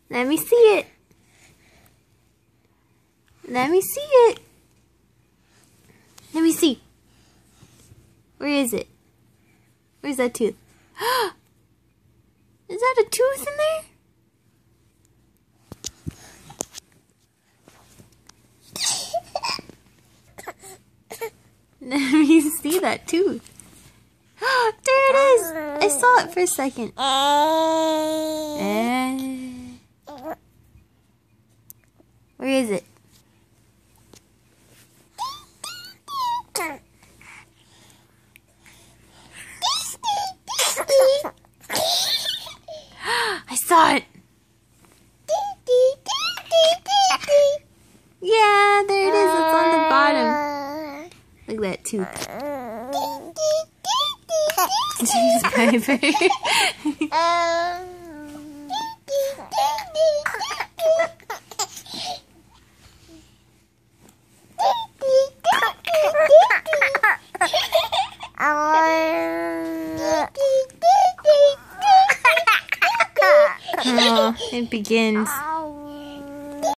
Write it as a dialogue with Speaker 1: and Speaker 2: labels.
Speaker 1: Let me see it. Let me see it. Let me see. Where is it? Where's that tooth? Is that a tooth in there? Let me see that tooth. There it is. I saw it for a second. Where is it? I saw it. Yeah, there it is. It's on the bottom. Look at that tooth. Jeez, Piper. Oh, it begins.